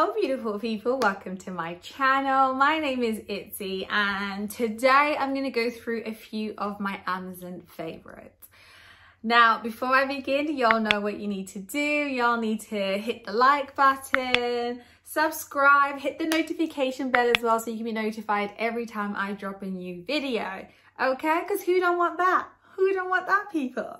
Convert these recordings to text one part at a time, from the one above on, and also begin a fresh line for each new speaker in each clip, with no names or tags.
Hello beautiful people, welcome to my channel. My name is Itse and today I'm going to go through a few of my Amazon favorites. Now before I begin, y'all know what you need to do. Y'all need to hit the like button, subscribe, hit the notification bell as well so you can be notified every time I drop a new video. Okay, because who don't want that? Who don't want that, people?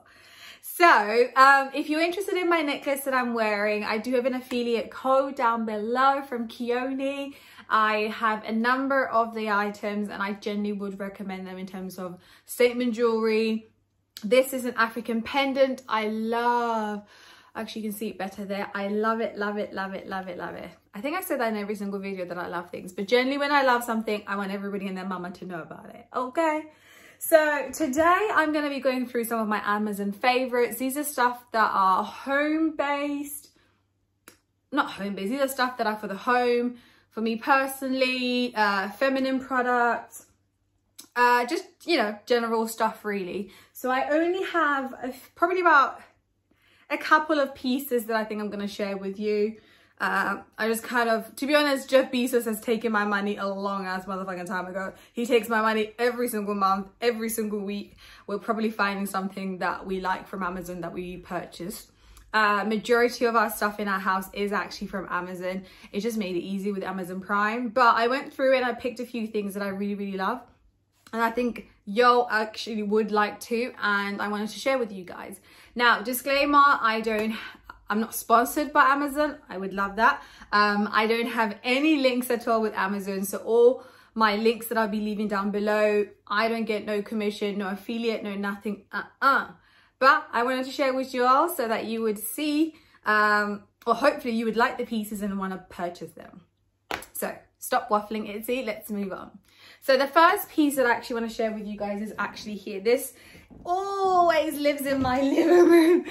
So if you're interested in my necklace that I'm wearing, I do have an affiliate code down below from KIONII. I have a number of the items and I genuinely would recommend them in terms of statement jewelry. This is an African pendant. I love, actually you can see it better there. I love it, love it, love it, love it, love it. I think I said that in every single video that I love things, but generally when I love something, I want everybody and their mama to know about it, okay? So today I'm going to be going through some of my Amazon favorites. These are stuff that are home-based, not home-based, these are stuff that are for the home, for me personally, feminine products, just, you know, general stuff really. So I only have probably about a couple of pieces that I think I'm going to share with you. I just kind of, to be honest, Jeff Bezos has taken my money a long ass motherfucking time ago. He takes my money every single month, every single week. We're probably finding something that we like from Amazon that we purchased. Majority of our stuff in our house is actually from Amazon. It just made it easy with Amazon Prime. But I went through it and I picked a few things that I really, really love. And I think y'all actually would like to, and I wanted to share with you guys. Now, disclaimer, I'm not sponsored by Amazon. I would love that. I don't have any links at all with Amazon. So all my links that I'll be leaving down below, I don't get no commission, no affiliate, no nothing. But I wanted to share with you all so that you would see, or hopefully you would like the pieces and want to purchase them. So stop waffling, Itzy, let's move on. So the first piece that I actually want to share with you guys is actually here. This always lives in my living room.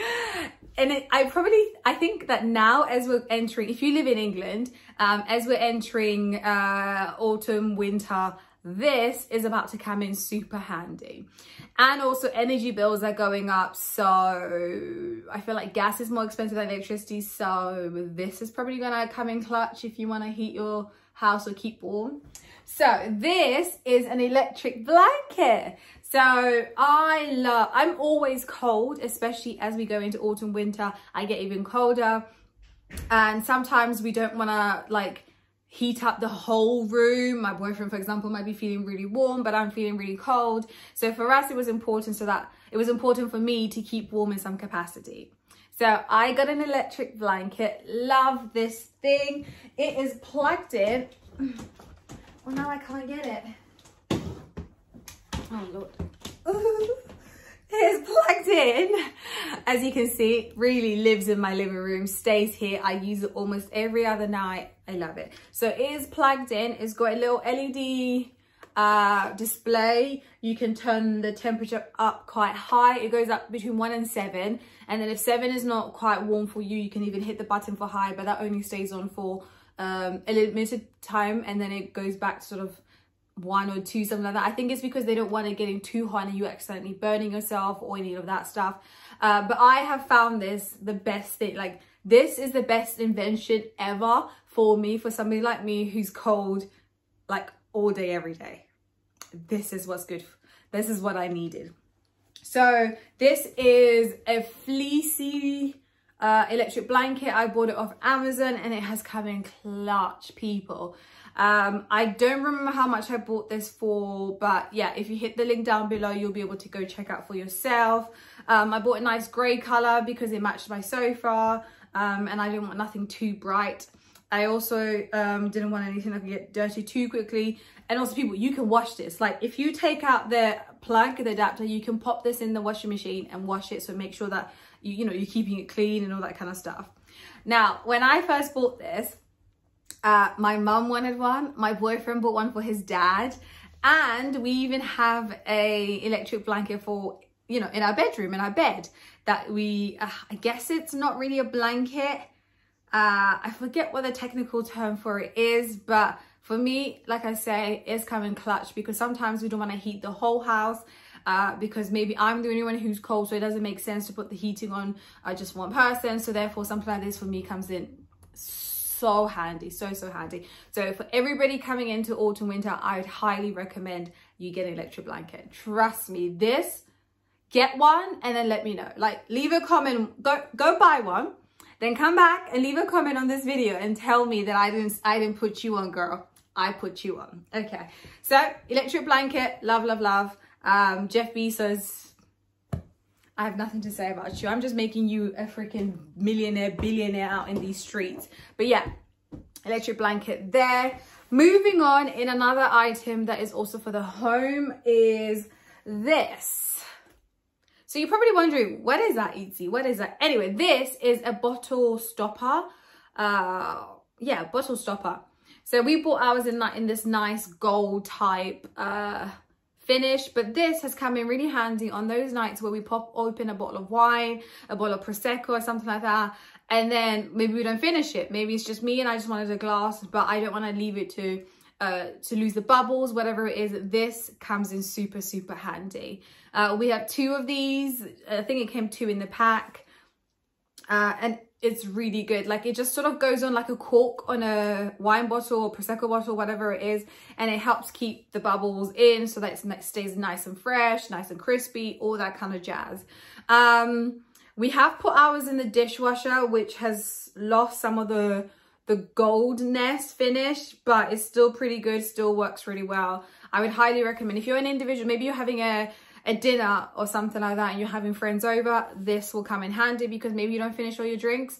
And I think that now as we're entering, if you live in England, as we're entering autumn, winter, this is about to come in super handy. And also energy bills are going up. So I feel like gas is more expensive than electricity. So this is probably going to come in clutch if you want to heat your house or keep warm. So this is an electric blanket. So I'm always cold, especially as we go into autumn, winter, I get even colder. And sometimes we don't want to like heat up the whole room. My boyfriend, for example, might be feeling really warm, but I'm feeling really cold. So for us, it was important for me to keep warm in some capacity. So I got an electric blanket. Love this thing. It is plugged in. Oh, now I can't get it. Oh, Lord. It's plugged in. As you can see, really lives in my living room, stays here. I use it almost every other night. I love it. So it is plugged in. It's got a little LED display. You can turn the temperature up quite high. It goes up between 1 and 7. And then if 7 is not quite warm for you, you can even hit the button for high, but that only stays on for a limited time, and then it goes back to sort of 1 or 2, something like that. I think it's because they don't want it getting too hot and you accidentally burning yourself or any of that stuff. But I have found this the best thing. Like, this is the best invention ever for me, for somebody like me who's cold like all day, every day. This is what's good. This is what I needed. So this is a fleecy electric blanket. I bought it off Amazon and it has come in clutch, people. I don't remember how much I bought this for, but yeah, if you hit the link down below, you'll be able to go check out for yourself. I bought a nice grey colour because it matched my sofa, and I didn't want nothing too bright. I also didn't want anything that could get dirty too quickly. And also, people, you can wash this. Like, if you take out the plug, the adapter, you can pop this in the washing machine and wash it. So make sure that you know, you're keeping it clean and all that kind of stuff. Now, when I first bought this, my mum wanted one, my boyfriend bought one for his dad, and we even have a electric blanket for, you know, in our bedroom, in our bed, that we, I guess it's not really a blanket. I forget what the technical term for it is, but for me, like I say, it's coming clutch because sometimes we don't want to heat the whole house. Because maybe I'm the only one who's cold, so it doesn't make sense to put the heating on just one person. So therefore something like this for me comes in so handy, so handy. So for everybody coming into autumn winter, I would highly recommend you get an electric blanket. Trust me, this, get one and then let me know. Like, leave a comment, go buy one, then come back and leave a comment on this video and tell me that I didn't put you on, girl. I put you on. Okay, so electric blanket, love. Jeff Bezos, I have nothing to say about you. I'm just making you a freaking millionaire, billionaire out in these streets. But yeah, electric blanket there. Moving on, in another item that is also for the home is this. So you're probably wondering, what is that, Itse? What is that? Anyway, this is a bottle stopper. Yeah, bottle stopper. So we bought ours in this nice gold type finish, but this has come in really handy on those nights where we pop open a bottle of wine, a bottle of Prosecco or something like that, and then maybe we don't finish it. Maybe it's just me and I just wanted a glass, but I don't want to leave it to lose the bubbles, whatever it is. This comes in super handy. We have 2 of these. I think it came 2 in the pack, and it's really good. Like, it just sort of goes on like a cork on a wine bottle or Prosecco bottle, whatever it is, and it helps keep the bubbles in so that it stays nice and fresh, nice and crispy, all that kind of jazz. We have put ours in the dishwasher, which has lost some of the goldness finish, but it's still pretty good, still works really well. I would highly recommend, if you're an individual, maybe you're having a dinner or something like that and you're having friends over, this will come in handy, because maybe you don't finish all your drinks.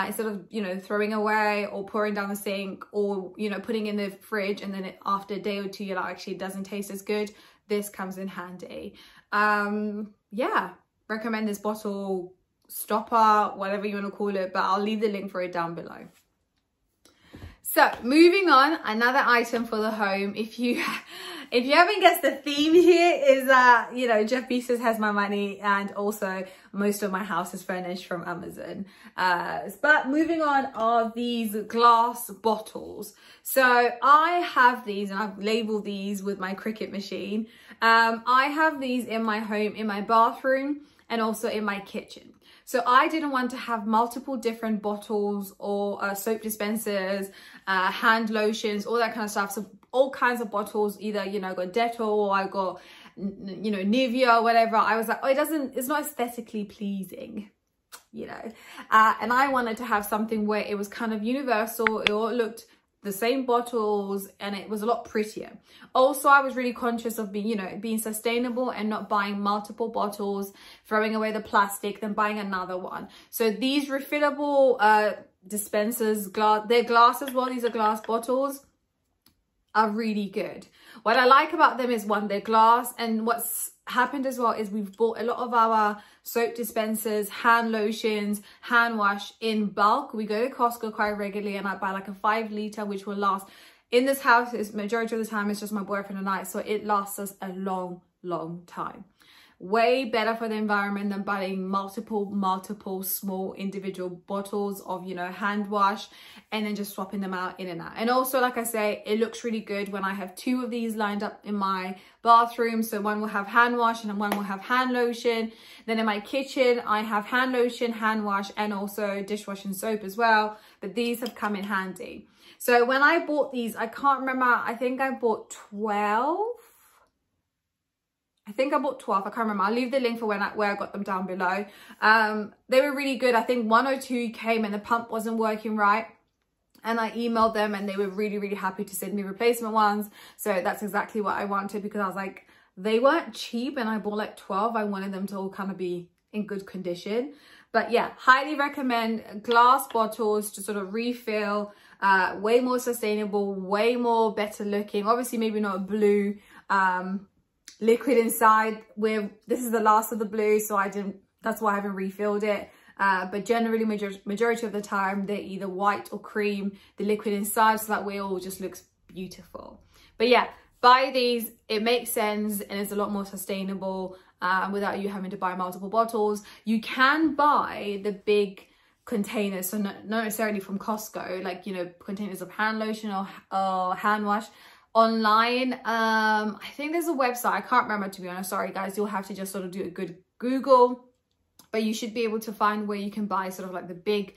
Instead of, you know, throwing away or pouring down the sink, or, you know, putting in the fridge, and then after a day or 2 you're like, actually it doesn't taste as good, this comes in handy. Yeah, recommend this bottle stopper, whatever you want to call it, but I'll leave the link for it down below. So moving on, another item for the home. If you haven't guessed, the theme here is you know, Jeff Bezos has my money, and also most of my house is furnished from Amazon. But moving on are these glass bottles. So I have these, and I've labeled these with my Cricut machine. I have these in my home, in my bathroom, and also in my kitchen. So I didn't want to have multiple different bottles or soap dispensers, hand lotions, all that kind of stuff. So all kinds of bottles, either, you know, I got Dettol or I got, you know, Nivea or whatever. I was like, oh, it's not aesthetically pleasing, you know. And I wanted to have something where it was kind of universal. It all looked the same bottles, and it was a lot prettier. Also, I was really conscious of being sustainable and not buying multiple bottles, throwing away the plastic, then buying another one. So these refillable dispensers, they're glass as well, these are glass bottles, are really good. What I like about them is, one, they're glass, and what's happened as well is we've bought a lot of our soap dispensers, hand lotions, hand wash in bulk. We go to Costco quite regularly, and I buy like a 5 litre, which will last. In this house, is majority of the time it's just my boyfriend and I, so it lasts us a long time. Way better for the environment than buying multiple small individual bottles of, you know, hand wash, and then just swapping them out in and out. And also, like I say, it looks really good when I have 2 of these lined up in my bathroom. So one will have hand wash and one will have hand lotion. Then in my kitchen, I have hand lotion, hand wash, and also dishwashing soap as well. But these have come in handy. So when I bought these, I can't remember, I think I bought 12. I think I bought 12, I can't remember. I'll leave the link for where I got them down below. They were really good. I think 1 or 2 came and the pump wasn't working right. And I emailed them and they were really happy to send me replacement ones. So that's exactly what I wanted, because I was like, they weren't cheap and I bought like 12. I wanted them to all kind of be in good condition. But yeah, highly recommend glass bottles to sort of refill. Way more sustainable, way more better looking. Obviously, maybe not blue liquid inside, where this is the last of the blue, so that's why I haven't refilled it. But generally, majority of the time, they're either white or cream, the liquid inside, so that way it all just looks beautiful. But yeah, buy these, it makes sense, and it's a lot more sustainable without you having to buy multiple bottles. You can buy the big containers, so not necessarily from Costco, like, you know, containers of hand lotion or hand wash online. I think there's a website, I can't remember, to be honest, sorry guys, you'll have to just sort of do a good Google, but you should be able to find where you can buy sort of like the big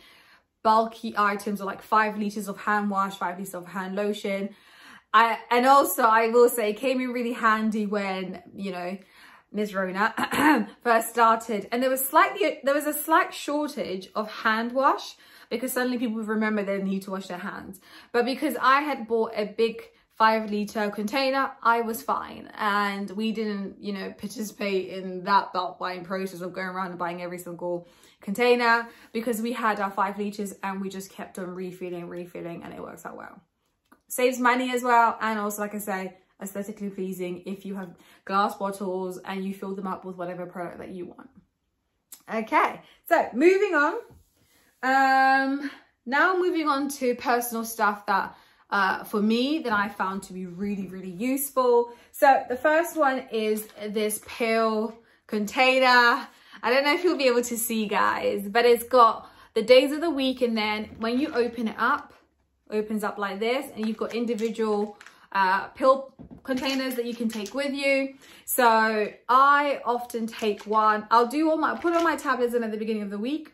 bulky items, or like 5 liters of hand wash, 5 liters of hand lotion. And also I will say it came in really handy when, you know, Ms. Rona first started, and there was a slight shortage of hand wash, because suddenly people would remember they need to wash their hands. But because I had bought a big 5-liter container, I was fine, and we didn't, you know, participate in that bulk buying process of going around and buying every single container, because we had our 5 liters and we just kept on refilling, and it works out well. Saves money as well, and also, like I say, aesthetically pleasing if you have glass bottles and you fill them up with whatever product that you want. Okay, so moving on. Now moving on to personal stuff that for me that I found to be really, really useful. So the first one is this pill container. I don't know if you'll be able to see, guys, but it's got the days of the week, and then when you open it up, opens up like this, and you've got individual pill containers that you can take with you. So I often take one. I'll put all my tablets in at the beginning of the week.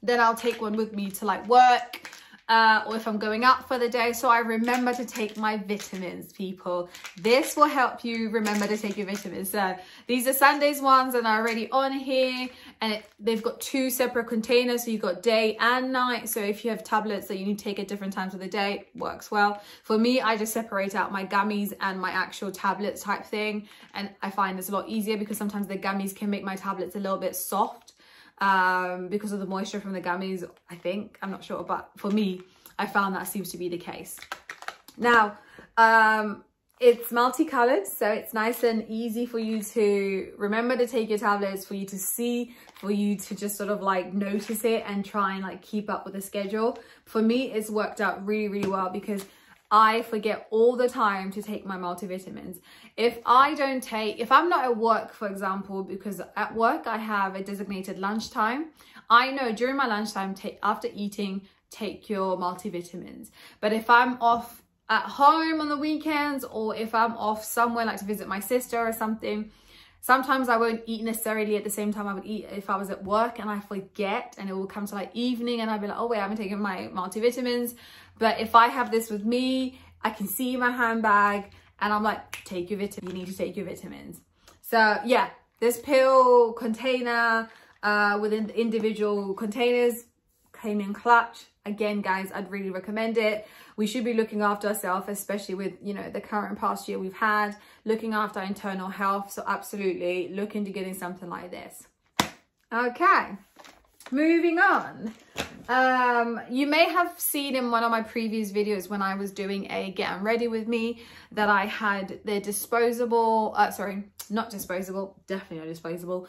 Then I'll take one with me to like work, or if I'm going out for the day. So I remember to take my vitamins, people. This will help you remember to take your vitamins. So these are Sunday's ones, and are already on here, and they've got 2 separate containers. So you've got day and night. So if you have tablets that you need to take at different times of the day, it works well. For me, I just separate out my gummies and my actual tablets type thing. And I find it's a lot easier, because sometimes the gummies can make my tablets a little bit soft, because of the moisture from the gummies, I think. I'm not sure, but for me, I found that seems to be the case. Now, it's multicolored, so it's nice and easy for you to remember to take your tablets, for you to see, for you to just sort of like notice it and try and like keep up with the schedule. For me, it's worked out really, really well, because I forget all the time to take my multivitamins. If I'm not at work, for example, because at work I have a designated lunchtime, I know during my lunchtime, after eating, take your multivitamins. But if I'm off at home on the weekends, or if I'm off somewhere like to visit my sister or something, sometimes I won't eat necessarily at the same time I would eat if I was at work, and I forget, and it will come to like evening and I'll be like, oh wait, I haven't taken my multivitamins. But if I have this with me, I can see my handbag, and I'm like, take your vitamins, you need to take your vitamins. So yeah, this pill container within the individual containers came in clutch. Again, guys, I'd really recommend it. We should be looking after ourselves, especially with, you know, the current past year we've had, looking after our internal health. So absolutely look into getting something like this. Okay, moving on. You may have seen in one of my previous videos when I was doing a getting ready with me that I had the disposable, not disposable, definitely not disposable,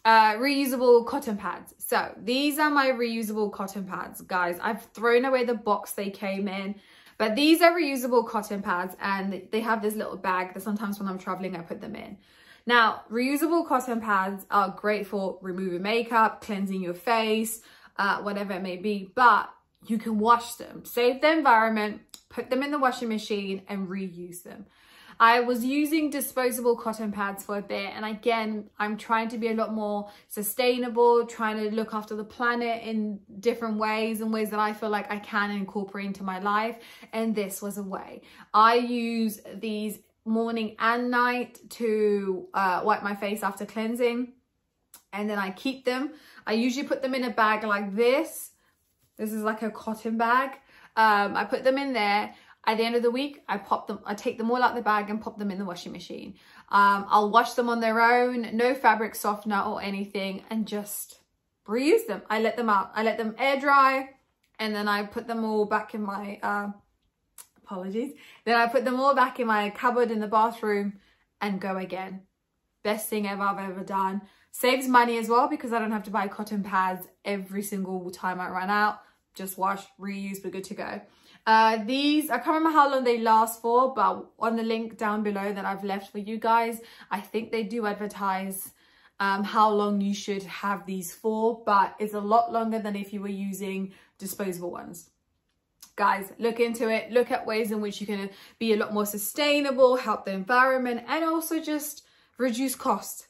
reusable cotton pads. So these are my reusable cotton pads, guys. I've thrown away the box they came in, but these are reusable cotton pads, and they have this little bag that sometimes when I'm traveling I put them in. Now, reusable cotton pads are great for removing makeup, cleansing your face, whatever it may be, but you can wash them, save the environment, put them in the washing machine and reuse them. I was using disposable cotton pads for a bit, and again, I'm trying to be a lot more sustainable, trying to look after the planet in different ways, and ways that I feel like I can incorporate into my life, and this was a way. I use these morning and night to wipe my face after cleansing, and then I keep them. I usually put them in a bag like this. This is like a cotton bag. I put them in there. At the end of the week, I take them all out the bag and pop them in the washing machine. I'll wash them on their own, no fabric softener or anything, and just reuse them. I let them out. I let them air dry, and then I put them all back in my, apologies. Then I put them all back in my cupboard in the bathroom and go again. Best thing ever I've ever done. Saves money as well, because I don't have to buy cotton pads every single time I run out. Just wash, reuse, we're good to go. These, I can't remember how long they last for, but on the link down below that I've left for you guys, I think they do advertise how long you should have these for, but it's a lot longer than if you were using disposable ones. Guys, look into it. Look at ways in which you can be a lot more sustainable, help the environment, and also just reduce cost.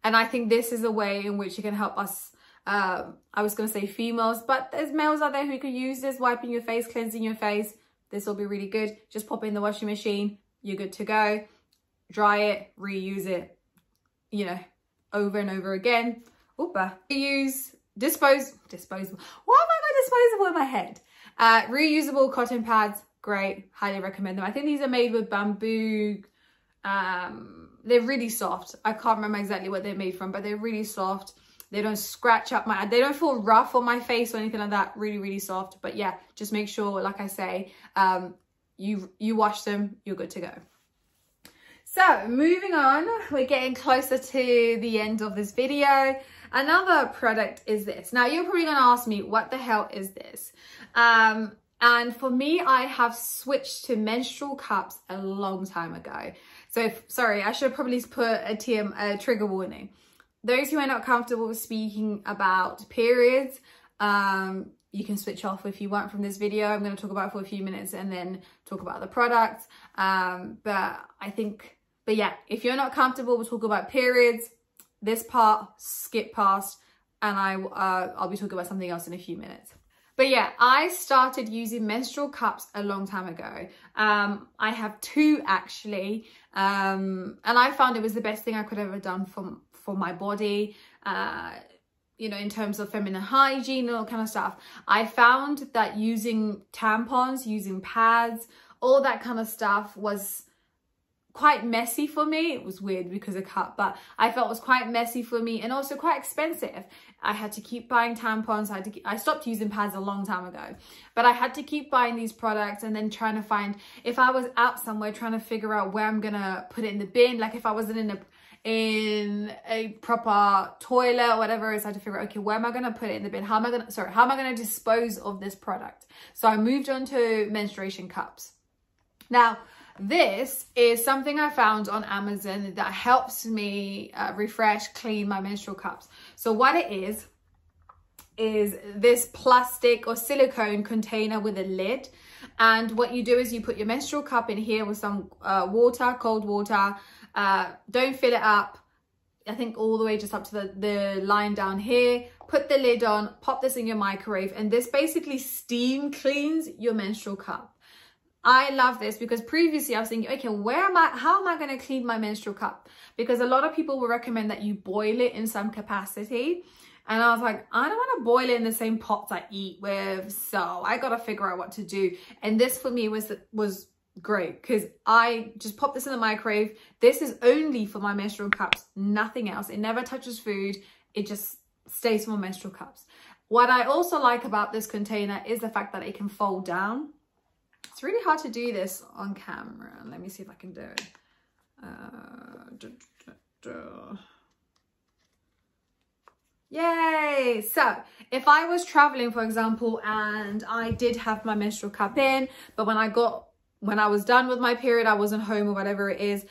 And I think this is a way in which you can help us I was going to say females, but there's males out there who could use this, wiping your face, cleansing your face. This will be really good. Just pop it in the washing machine. You're good to go. Dry it, reuse it, you know, over and over again. Use disposable. Why have I got disposable in my head? Reusable cotton pads. Great. Highly recommend them. I think these are made with bamboo. They're really soft. I can't remember exactly what they're made from, but they're really soft. They don't scratch up they don't feel rough on my face or anything like that. Really, really soft. But yeah, just make sure, like I say, you wash them, you're good to go. So moving on, we're getting closer to the end of this video. Another product is this. Now you're probably going to ask me, what the hell is this? And for me, I have switched to menstrual cups a long time ago. So sorry, I should probably put a trigger warning. Those who are not comfortable with speaking about periods, you can switch off if you want from this video. I'm going to talk about it for a few minutes and then talk about the products. But yeah, if you're not comfortable with talking about periods, this part, skip past, and I'll be talking about something else in a few minutes. But yeah, I started using menstrual cups a long time ago. I have 2 actually, and I found it was the best thing I could ever done for my body, you know, in terms of feminine hygiene and all kind of stuff. I found that using tampons, using pads, all that kind of stuff was quite messy for me. It was weird because of cup, but I felt it was quite messy for me and also quite expensive. I had to keep buying tampons. I stopped using pads a long time ago, but I had to keep buying these products and then trying to find, if I was out somewhere trying to figure out where I'm gonna put it in the bin, like if I wasn't in a proper toilet or whatever, I had to figure out, okay, where am I gonna put it in the bin? How am I gonna dispose of this product? So I moved on to menstruation cups. Now, this is something I found on Amazon that helps me refresh, clean my menstrual cups. So what it is this plastic or silicone container with a lid. And what you do is you put your menstrual cup in here with some water, cold water. Don't fill it up, I think all the way just up to the line down here. Put the lid on, pop this in your microwave, and this basically steam cleans your menstrual cup. I love this because previously I was thinking, okay, how am I going to clean my menstrual cup? Because a lot of people will recommend that you boil it in some capacity. And I was like, I don't want to boil it in the same pots I eat with. So I got to figure out what to do. And this for me was great because I just pop this in the microwave. This is only for my menstrual cups, nothing else. It never touches food. It just stays for my menstrual cups. What I also like about this container is the fact that it can fold down. It's really hard to do this on camera. Let me see if I can do it. Yay! So if I was traveling, for example, and I did have my menstrual cup in, but when I was done with my period, I wasn't home or whatever it is,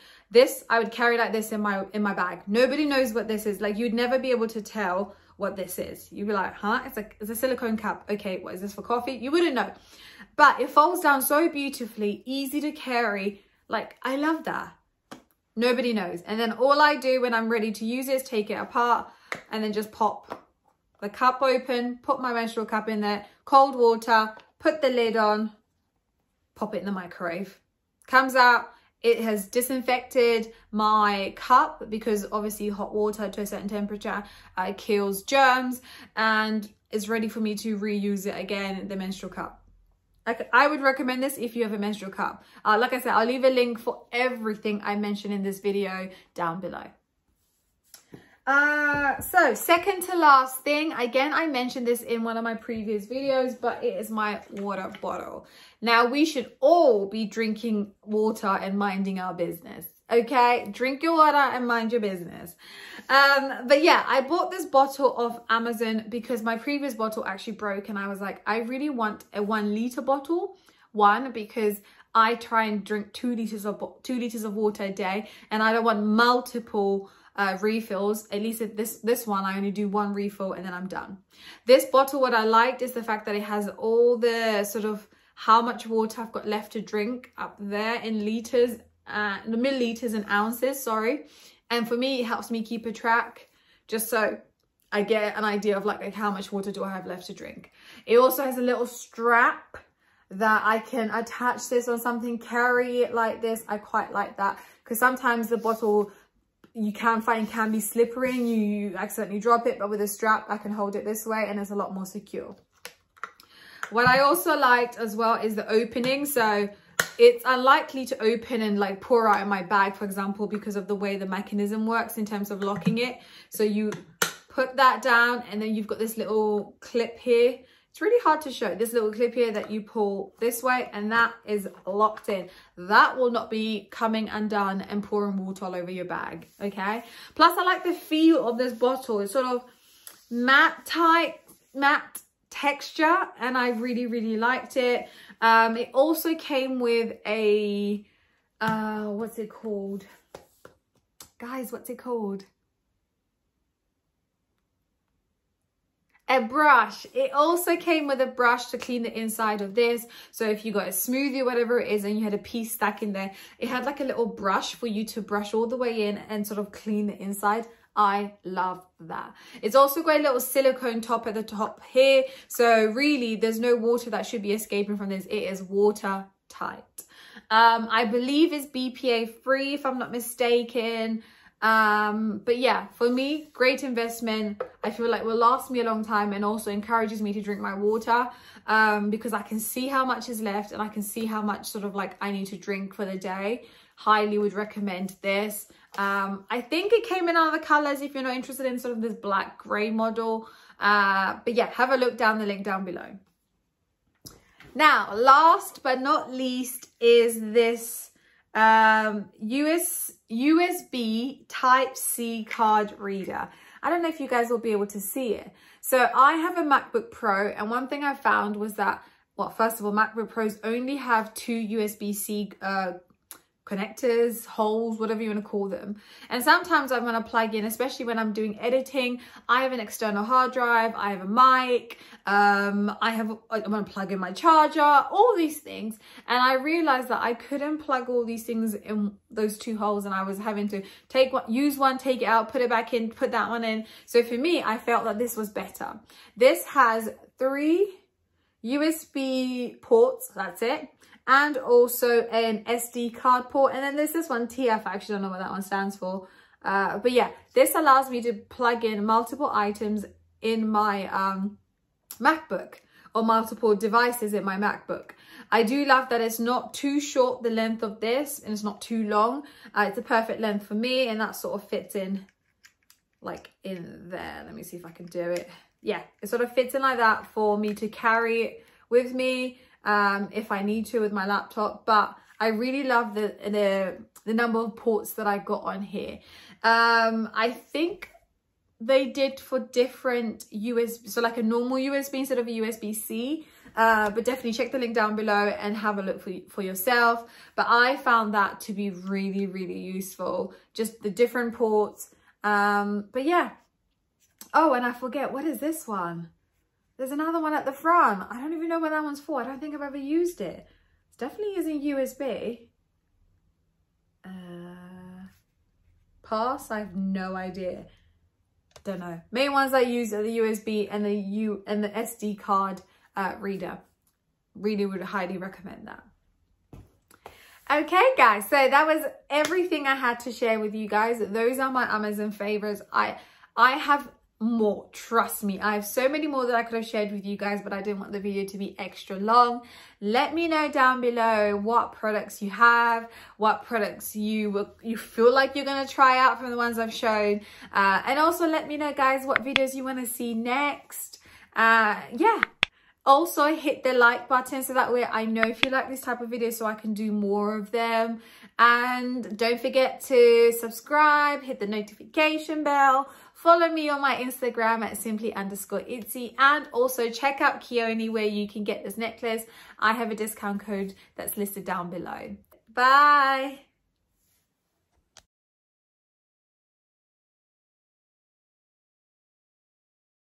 I would carry like this in my bag. Nobody knows what this is. Like, you'd never be able to tell what this is. You'd be like, huh? It's a silicone cup. Okay, what is this, for coffee? You wouldn't know. But it folds down so beautifully, easy to carry. Like, I love that. Nobody knows. And then all I do when I'm ready to use it is take it apart and then just pop the cup open, put my menstrual cup in there, cold water, put the lid on, pop it in the microwave. Comes out, it has disinfected my cup because obviously hot water to a certain temperature kills germs, and is ready for me to reuse it again, the menstrual cup. I would recommend this if you have a menstrual cup. Like I said, I'll leave a link for everything I mentioned in this video down below. So second to last thing, again, I mentioned this in one of my previous videos, but it is my water bottle. Now, we should all be drinking water and minding our business. Okay, drink your water and mind your business. But yeah, I bought this bottle off Amazon because my previous bottle actually broke, and I was like, I really want a 1 liter bottle. One, because I try and drink 2 liters of water a day, and I don't want multiple refills. At least at this one, I only do 1 refill and then I'm done. This bottle, what I liked is the fact that it has all the sort of how much water I've got left to drink up there in liters. The milliliters and ounces, sorry. And for me, it helps me keep a track, just so I get an idea of like how much water do I have left to drink. It also has a little strap that I can attach this on something, carry it like this. I quite like that because sometimes the bottle you can find can be slippery and you accidentally drop it, but with a strap I can hold it this way and it's a lot more secure. What I also liked as well is the opening. So it's unlikely to open and like pour out in my bag, for example, because of the way the mechanism works in terms of locking it. So you put that down and then you've got this little clip here. It's really hard to show, this little clip here that you pull this way and that is locked in. That will not be coming undone and pouring water all over your bag, okay? Plus I like the feel of this bottle. It's sort of matte texture and I really, really liked it. It also came with a, what's it called? Guys, what's it called? A brush. It also came with a brush to clean the inside of this. So if you got a smoothie or whatever it is and you had a piece stuck in there, it had like a little brush for you to brush all the way in and sort of clean the inside. I love that. It's also got a little silicone top at the top here. So really there's no water that should be escaping from this. It is watertight. I believe it's BPA free if I'm not mistaken. But yeah, for me, great investment. I feel like will last me a long time and also encourages me to drink my water because I can see how much is left and I can see how much sort of like I need to drink for the day. Highly would recommend this. I think it came in other colors if you're not interested in sort of this black gray model. But yeah, have a look down the link down below. Now, last but not least is this USB Type-C card reader. I don't know if you guys will be able to see it. So I have a MacBook Pro and one thing I found was that, well, first of all, MacBook Pros only have 2 USB-C connectors, holes, whatever you want to call them. And sometimes I'm going to plug in, especially when I'm doing editing, I have an external hard drive, I have a mic, I'm going to plug in my charger, all these things. And I realized that I couldn't plug all these things in those 2 holes and I was having to use one, take it out, put it back in, put that one in. So for me, I felt that this was better. This has 3 USB ports, that's it. And also an SD card port. And then there's this one, TF, I actually don't know what that one stands for. But yeah, this allows me to plug in multiple items in my MacBook or multiple devices in my MacBook. I do love that it's not too short, the length of this, and it's not too long. It's a perfect length for me and that sort of fits in like in there. Let me see if I can do it. Yeah, it sort of fits in like that for me to carry it with me. If I need to with my laptop, but I really love the number of ports that I got on here. I think they did for different USB, so like a normal USB instead of a USB-C, but definitely check the link down below and have a look for yourself. But I found that to be really, really useful, just the different ports. But yeah. Oh, and I forget, what is this one? There's another one at the front. I don't even know what that one's for. I don't think I've ever used it. It definitely isn't USB. Pass? I have no idea. Don't know. Main ones I use are the USB and the SD card reader. Really would highly recommend that. Okay, guys. So that was everything I had to share with you guys. Those are my Amazon favorites. I have more, trust me. I have so many more that I could have shared with you guys, but I didn't want the video to be extra long. Let me know down below what products you have, what products you feel like you're going to try out from the ones I've shown, and also let me know, guys, what videos you want to see next. Yeah, also hit the like button so that way I know if you like this type of video so I can do more of them. And don't forget to subscribe, hit the notification bell, follow me on my Instagram at simply_itsy, and also check out KIONII where you can get this necklace. I have a discount code that's listed down below. Bye.